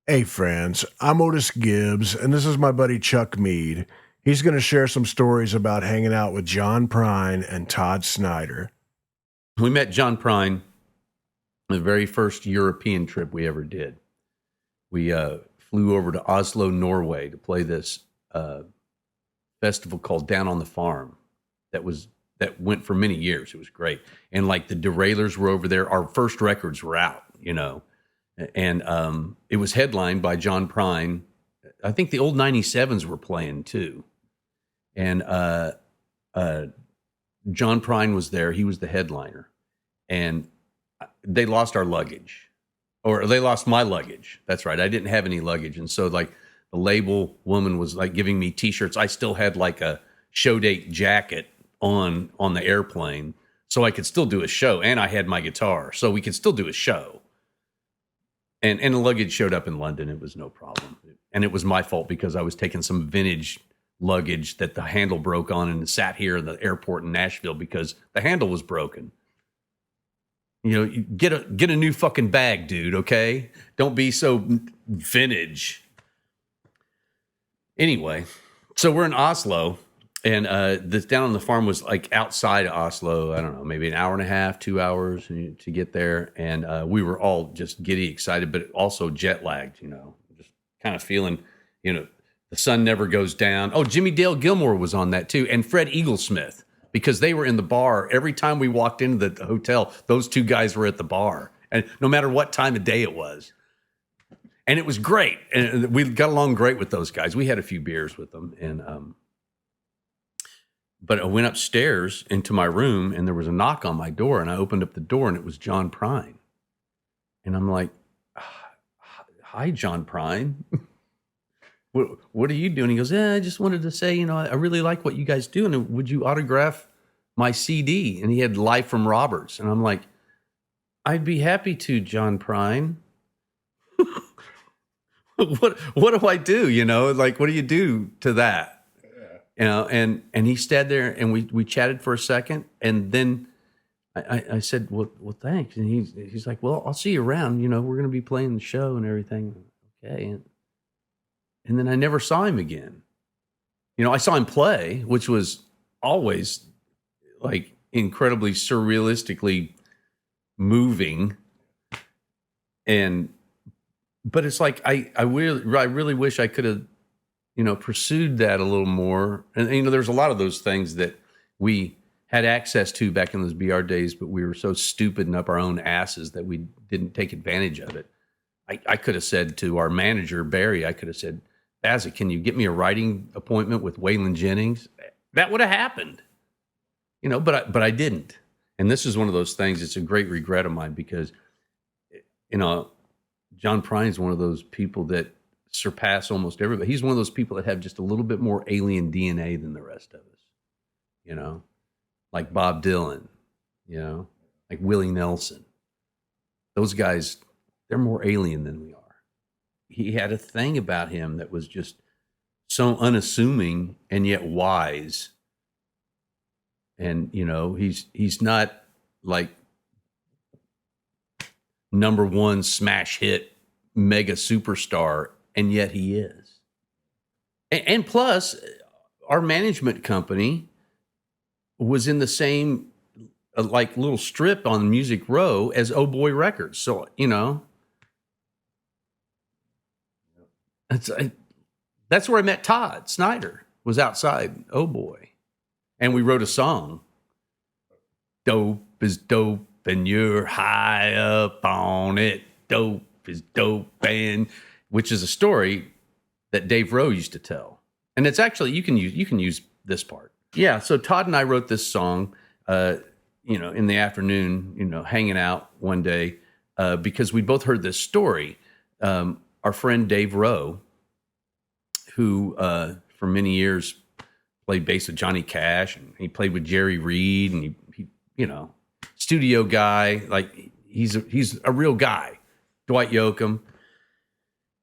Hey, friends, I'm Otis Gibbs, and this is my buddy Chuck Mead. He's going to share some stories about hanging out with John Prine and Todd Snider. We met John Prine on the very first European trip we ever did. We flew over to Oslo, Norway to play this festival called Down on the Farm that went for many years. It was great. And like the Derailers were over there. Our first records were out, and it was headlined by John Prine. I think the old 97s were playing too. And John Prine was there. He was the headliner. And they lost our luggage. Or they lost my luggage. That's right. I didn't have any luggage. And so like the label woman was like giving me t-shirts. I still had like a show date jacket on the airplane. So I could still do a show. And I had my guitar. So we could still do a show. And the luggage showed up in London. It was no problem. And it was my fault because I was taking some vintage luggage that the handle broke on and sat here in the airport in Nashville because the handle was broken. You get a new fucking bag, dude, okay? Don't be so vintage. Anyway, so we're in Oslo, and this Down on the Farm was like outside of Oslo, I don't know, maybe an hour and a half, 2 hours to get there. And we were all just giddy excited, but also jet lagged, just kind of feeling, the sun never goes down. Oh, Jimmy Dale Gilmore was on that too, and Fred Eaglesmith. Because they were in the bar. Every time we walked into the hotel, those two guys were at the bar. And no matter what time of day it was. And it was great. And we got along great with those guys. We had a few beers with them. But I went upstairs into my room and there was a knock on my door. And I opened up the door and it was John Prine. And I'm like, hi, John Prine. What are you doing? He goes, I just wanted to say, I really like what you guys do. And would you autograph my CD? And he had Live from Roberts. And I'm like, I'd be happy to, John Prine. What do I do? Like, what do you do to that? Yeah. And he stayed there and we chatted for a second. And then I said, well, thanks. And he's like, well, I'll see you around. We're going to be playing the show and everything. Okay. And then I never saw him again. I saw him play, which was always like incredibly surrealistically moving. But it's like, I really wish I could have, pursued that a little more. And, there's a lot of those things that we had access to back in those BR days, but we were so stupid and up our own asses that we didn't take advantage of it. I could have said to our manager, Barry, Bazza, can you get me a writing appointment with Waylon Jennings? That would have happened, but I didn't. And this is one of those things. It's a great regret of mine because, John Prine is one of those people that surpass almost everybody. He's one of those people that have just a little bit more alien DNA than the rest of us, like Bob Dylan, like Willie Nelson. Those guys, they're more alien than we are. He had a thing about him that was just so unassuming and yet wise. And, he's not like number one smash hit mega superstar, and yet he is. And plus, our management company was in the same like little strip on Music Row as Oh Boy Records. So, that's where I met Todd Snider, was outside Oh Boy. And we wrote a song. Dope is dope and you're high up on it. Dope is dope, and which is a story that Dave Rowe used to tell. And it's actually, you can use this part. Yeah, so Todd and I wrote this song, in the afternoon, hanging out one day, because we both heard this story. Our friend Dave Rowe, who for many years played bass with Johnny Cash, and he played with Jerry Reed, and he studio guy, like he's a real guy. Dwight Yoakam.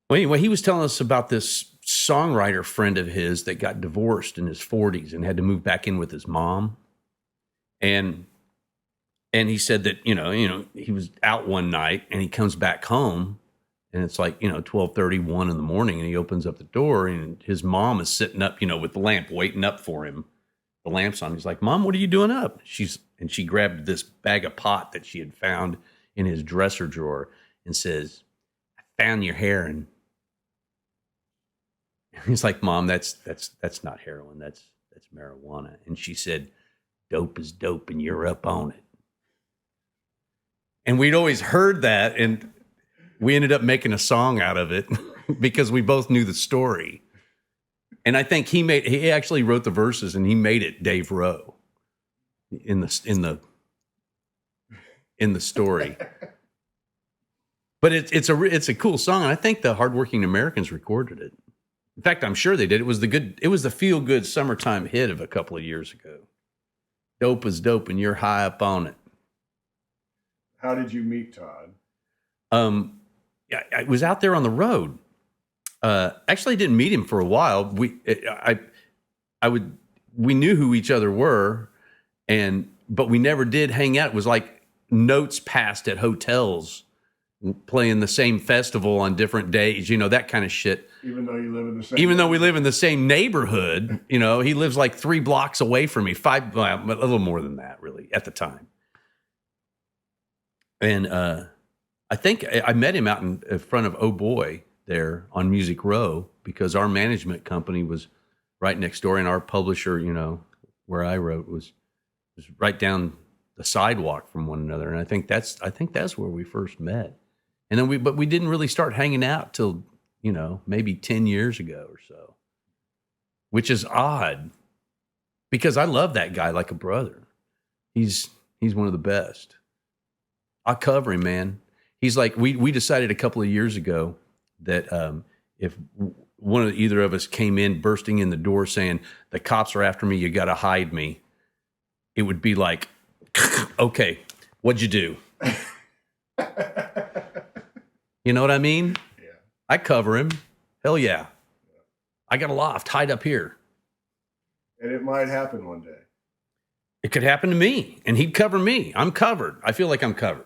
Well, anyway, he was telling us about this songwriter friend of his that got divorced in his 40s and had to move back in with his mom. And he said that, he was out one night and he comes back home And it's like, 12:31 in the morning, and he opens up the door, and his mom is sitting up, with the lamp, waiting up for him. The lamp's on. He's like, "Mom, what are you doing up?" She grabbed this bag of pot that she had found in his dresser drawer and says, "I found your hair." And he's like, "Mom, that's not heroin. That's marijuana." And she said, "Dope is dope, and you're up on it." And we'd always heard that, and we ended up making a song out of it because we both knew the story. And I think he actually wrote the verses, and he made it Dave Rowe in the story. But it's a cool song, and I think the Hardworking Americans recorded it. In fact, I'm sure they did. It was the feel good summertime hit of a couple of years ago. Dope is dope, and you're high up on it. How did you meet Todd? I was out there on the road. Actually, I didn't meet him for a while. We knew who each other were, but we never did hang out. It was like notes passed at hotels, playing the same festival on different days, that kind of shit. Even though you live in the same. Even though we live in the same neighborhood, he lives like 3 blocks away from me, a little more than that, really, at the time. And I think I met him out in front of Oh Boy there on Music Row, because our management company was right next door, and our publisher, where I wrote, was right down the sidewalk from one another. And I think that's where we first met. And then we didn't really start hanging out till, maybe 10 years ago or so, which is odd because I love that guy like a brother. He's one of the best. I cover him, man. He's like, we decided a couple of years ago that if either of us came in bursting in the door saying, "The cops are after me, you got to hide me," it would be like, "Okay, what'd you do?" You know what I mean? Yeah. I cover him. Hell yeah. I got a loft, hide up here. And it might happen one day. It could happen to me, and he'd cover me. I'm covered. I feel like I'm covered.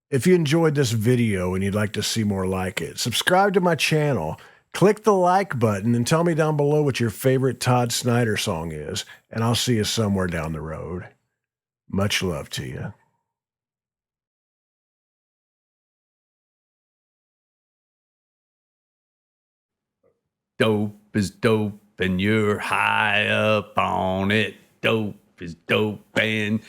If you enjoyed this video and you'd like to see more like it, subscribe to my channel, click the like button, and tell me down below what your favorite Todd Snider song is, and I'll see you somewhere down the road. Much love to you. Dope is dope, and you're high up on it. Dope is dope, and